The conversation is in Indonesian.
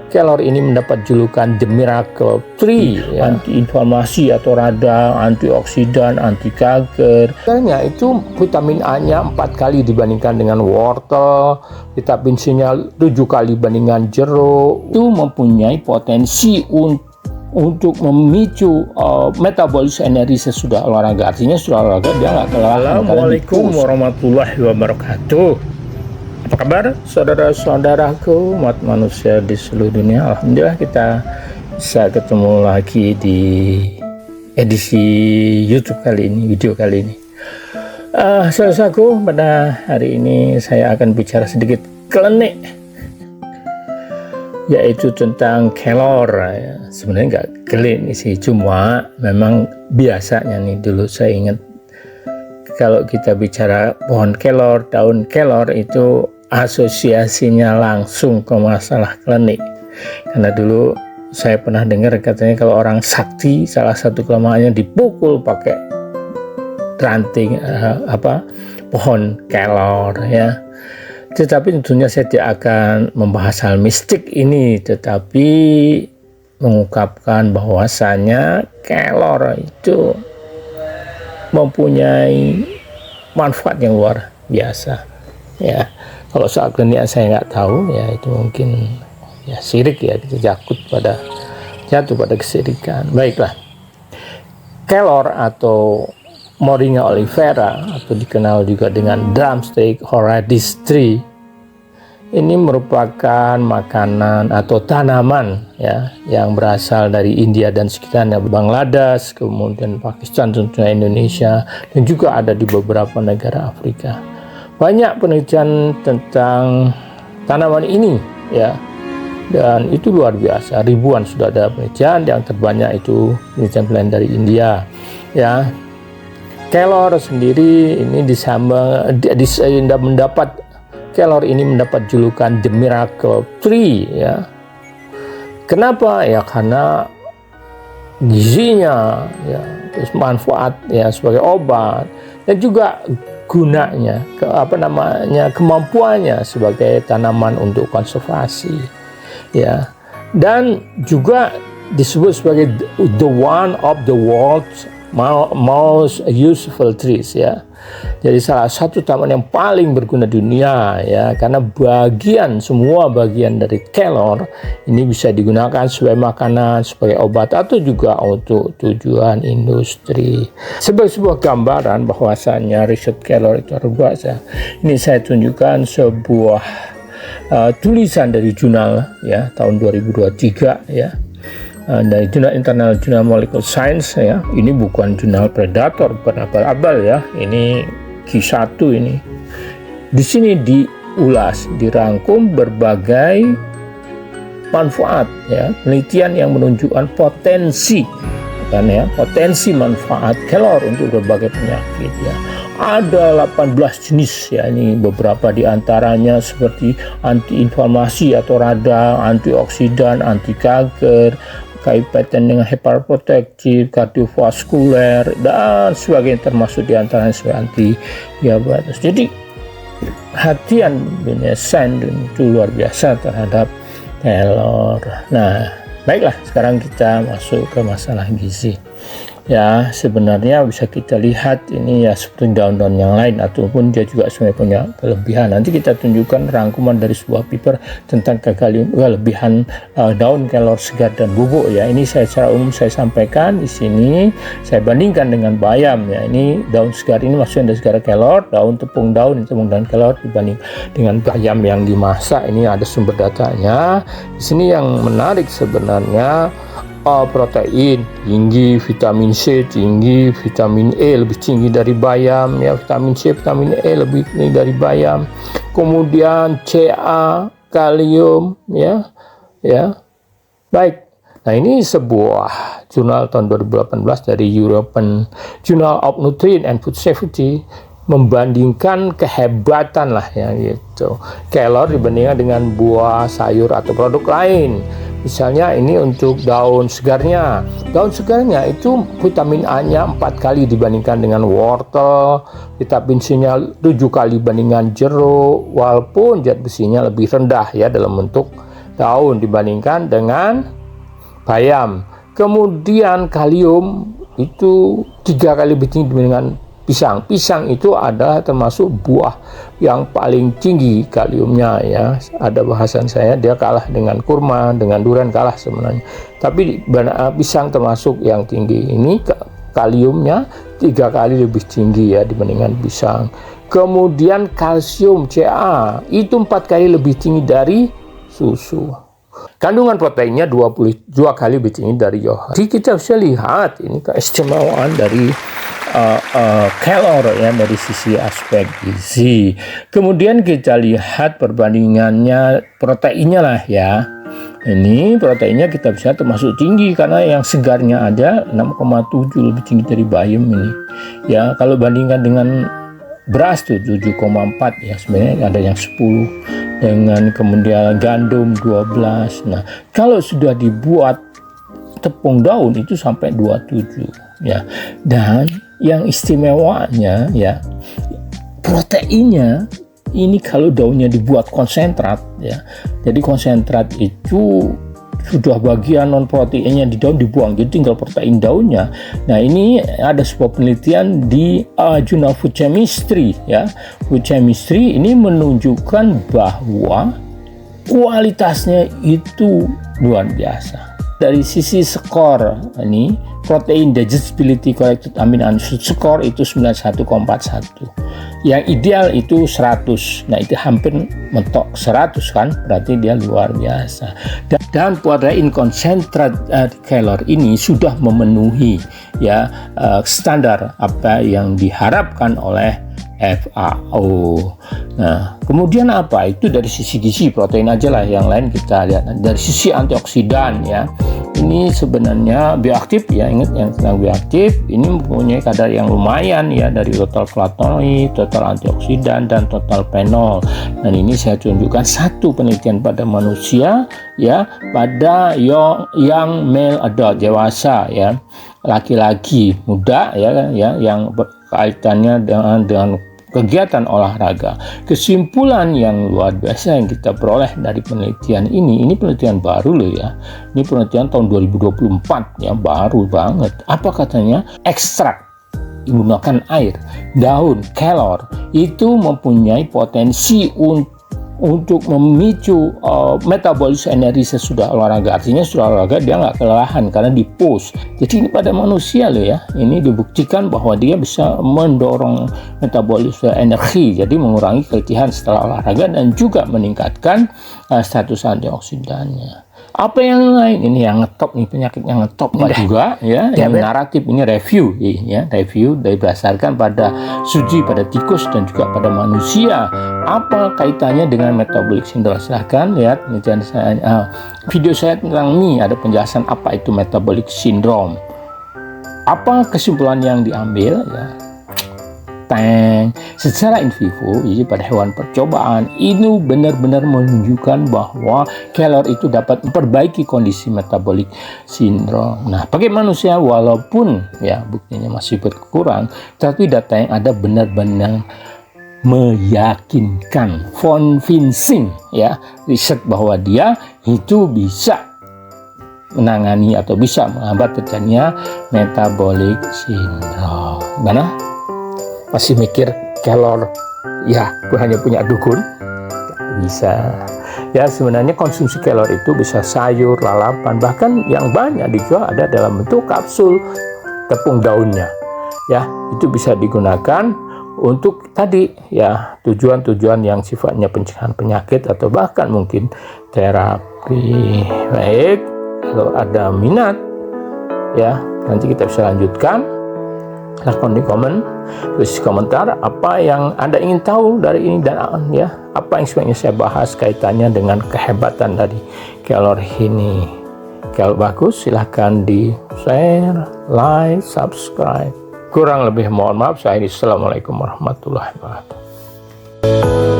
Kelor ini mendapat julukan The Miracle Tree, ya. Anti-inflamasi atau radang, antioksidan, anti kanker. Sebenarnya itu vitamin A-nya 4 kali dibandingkan dengan wortel, vitamin C-nya 7 kali bandingan jeruk. Itu mempunyai potensi untuk memicu metabolisme energi sesudah olahraga. Artinya setelah olahraga dia nggak kelelahan. Assalamualaikum warahmatullahi wabarakatuh. Apa kabar saudara-saudaraku, umat manusia di seluruh dunia? Alhamdulillah kita bisa ketemu lagi di edisi YouTube kali ini, video kali ini. Saudaraku, pada hari ini saya akan bicara sedikit klenik, yaitu tentang kelor. Ya. Sebenarnya nggak klinik sih, cuma memang biasanya nih dulu saya ingat kalau kita bicara pohon kelor, daun kelor itu asosiasinya langsung ke masalah klinik. Karena dulu saya pernah dengar katanya kalau orang sakti salah satu kelemahannya dipukul pakai ranting pohon kelor, ya. Tetapi tentunya saya tidak akan membahas hal mistik ini, tetapi mengungkapkan bahwasanya kelor itu mempunyai manfaat yang luar biasa, ya. Kalau soal klinik saya nggak tahu, ya itu mungkin ya syirik, ya kita jatuh pada kesirikan. Baiklah, kelor atau Moringa olivera atau dikenal juga dengan drumstick horridis tree ini merupakan makanan atau tanaman, ya, yang berasal dari India dan sekitarnya, Bangladesh, kemudian Pakistan, tentunya Indonesia, dan juga ada di beberapa negara Afrika. Banyak penelitian tentang tanaman ini, ya, dan itu luar biasa. Ribuan sudah ada penelitian, yang terbanyak itu penelitian dari India, ya. Kelor sendiri ini kelor ini mendapat julukan The Miracle Tree, ya. Kenapa? Ya karena gizinya, ya, terus manfaat, ya, sebagai obat, dan juga gunanya, kemampuannya sebagai tanaman untuk konservasi, ya, dan juga disebut sebagai the one of the world's most useful trees, ya. Jadi salah satu tanaman yang paling berguna di dunia, ya, karena semua bagian dari kelor ini bisa digunakan sebagai makanan, sebagai obat, atau juga untuk tujuan industri. Sebagai sebuah gambaran bahwasannya riset kelor itu luar biasa, ini saya tunjukkan sebuah tulisan dari jurnal, ya, tahun 2023, ya. Dari jurnal internal, jurnal Molecular Science, ya. Ini bukan jurnal Predator, bukan abal-abal, ya. Ini Q1 ini. Di sini diulas, dirangkum berbagai manfaat, ya, penelitian yang menunjukkan potensi manfaat kelor untuk berbagai penyakit, ya. Ada 18 jenis, ya, ini beberapa diantaranya seperti anti-inflamasi atau radang, antioksidan, anti kanker, kaitan dengan hepatoprotektif, kardiovaskuler, dan sebagainya, termasuk diantaranya sebagai anti diabetes. Jadi perhatian dunia sains itu luar biasa terhadap kelor. Nah, baiklah, sekarang kita masuk ke masalah gizi. Ya, sebenarnya bisa kita lihat ini ya seperti daun-daun yang lain, ataupun dia juga sebenarnya punya kelebihan. Nanti kita tunjukkan rangkuman dari sebuah paper tentang kelebihan daun kelor segar dan bubuk, ya. Ini secara umum saya sampaikan di sini. Saya bandingkan dengan bayam, ya. Ini daun segar ini maksudnya dari segar kelor, tepung daun kelor dibanding dengan bayam yang dimasak. Ini ada sumber datanya. Di sini yang menarik sebenarnya protein tinggi, vitamin C tinggi, vitamin E lebih tinggi dari bayam, ya, vitamin C, vitamin E lebih tinggi dari bayam. Kemudian Ca, kalium, ya. Baik. Nah, ini sebuah jurnal tahun 2018 dari European Journal of Nutrition and Food Safety membandingkan kehebatan lah, ya, gitu, kelor dibandingkan dengan buah, sayur atau produk lain. Misalnya ini untuk daun segarnya itu vitamin A-nya 4 kali dibandingkan dengan wortel, vitamin C-nya 7 kali bandingan jeruk, walaupun zat besinya lebih rendah, ya, dalam bentuk daun dibandingkan dengan bayam. Kemudian kalium itu 3 kali lebih tinggi dibandingkan pisang. Pisang itu adalah termasuk buah yang paling tinggi kaliumnya ya. Ada bahasan saya, dia kalah dengan kurma, dengan durian kalah sebenarnya. Tapi pisang termasuk yang tinggi. Ini kaliumnya 3 kali lebih tinggi ya dibandingkan pisang. Kemudian kalsium Ca itu 4 kali lebih tinggi dari susu. Kandungan proteinnya 22 kali lebih tinggi dari yogurt. Jadi kita bisa lihat ini keistimewaan dari kelor ya dari sisi aspek gizi. Kemudian kita lihat perbandingannya proteinnya lah ya. Ini proteinnya kita bisa termasuk tinggi karena yang segarnya ada 6,7 lebih tinggi dari bayam ini. Ya, kalau bandingkan dengan beras tuh 7,4 ya, sebenarnya ada yang 10, dengan kemudian gandum 12. Nah, kalau sudah dibuat tepung daun itu sampai 27 ya. Dan yang istimewanya ya, proteinnya ini kalau daunnya dibuat konsentrat ya. Jadi konsentrat itu sudah bagian non proteinnya di daun dibuang, jadi tinggal protein daunnya. Nah, ini ada sebuah penelitian di Jurnal Food Chemistry ya. Food Chemistry ini menunjukkan bahwa kualitasnya itu luar biasa. Dari sisi skor ini protein digestibility corrected amino acid score itu 91,41. Yang ideal itu 100. Nah, itu hampir mentok 100 kan, berarti dia luar biasa. Dan protein konsentrat kelor ini sudah memenuhi ya standar apa yang diharapkan oleh FAO. Nah, kemudian apa? Itu dari sisi gizi, protein aja lah, yang lain kita lihat. Dari sisi antioksidan ya, ini sebenarnya bioaktif ya, ingat yang tentang bioaktif, ini mempunyai kadar yang lumayan ya, dari total flavonoid, total antioksidan, dan total fenol. Dan ini saya tunjukkan satu penelitian pada manusia ya, pada young male adult, dewasa ya, laki-laki muda ya, yang berkaitannya dengan kegiatan olahraga. Kesimpulan yang luar biasa yang kita peroleh dari penelitian ini penelitian baru loh ya. Ini penelitian tahun 2024 ya, baru banget. Apa katanya? Ekstrak menggunakan air, daun, kelor itu mempunyai potensi untuk memicu metabolisme energi sesudah olahraga. Artinya setelah olahraga dia nggak kelelahan karena di push. Jadi ini pada manusia loh ya, ini dibuktikan bahwa dia bisa mendorong metabolisme energi, jadi mengurangi keletihan setelah olahraga dan juga meningkatkan status antioksidannya. Apa yang lain? Ini yang ngetop nih, penyakit yang ngetop juga ya. Yang naratif ini review ya, review berdasarkan pada suji pada tikus dan juga pada manusia. Apa kaitannya dengan metabolic syndrome? Silahkan lihat video saya tentang ini, ada penjelasan apa itu metabolic syndrome. Apa kesimpulan yang diambil ya? Secara in vivo, jadi pada hewan percobaan ini benar-benar menunjukkan bahwa kelor itu dapat memperbaiki kondisi metabolic syndrome. Nah, bagi manusia walaupun ya buktinya masih berkurang, tapi data yang ada benar-benar meyakinkan, convincing ya, riset bahwa dia itu bisa menangani atau bisa menghambat terjadinya metabolic syndrome. Mana? Masih mikir kelor ya hanya punya dukun? Gak bisa ya. Sebenarnya konsumsi kelor itu bisa sayur, lalapan, bahkan yang banyak dijual ada dalam bentuk kapsul tepung daunnya ya. Itu bisa digunakan untuk tadi ya, tujuan-tujuan yang sifatnya pencegahan penyakit atau bahkan mungkin terapi. Baik, kalau ada minat ya, nanti kita bisa lanjutkan. Silahkan di tulis komentar apa yang Anda ingin tahu dari ini, dan ya apa yang sebaiknya saya bahas kaitannya dengan kehebatan dari kelor ini. Kalau bagus silahkan di share, like, subscribe. Kurang lebih mohon maaf. Saya Assalamualaikum warahmatullahi wabarakatuh.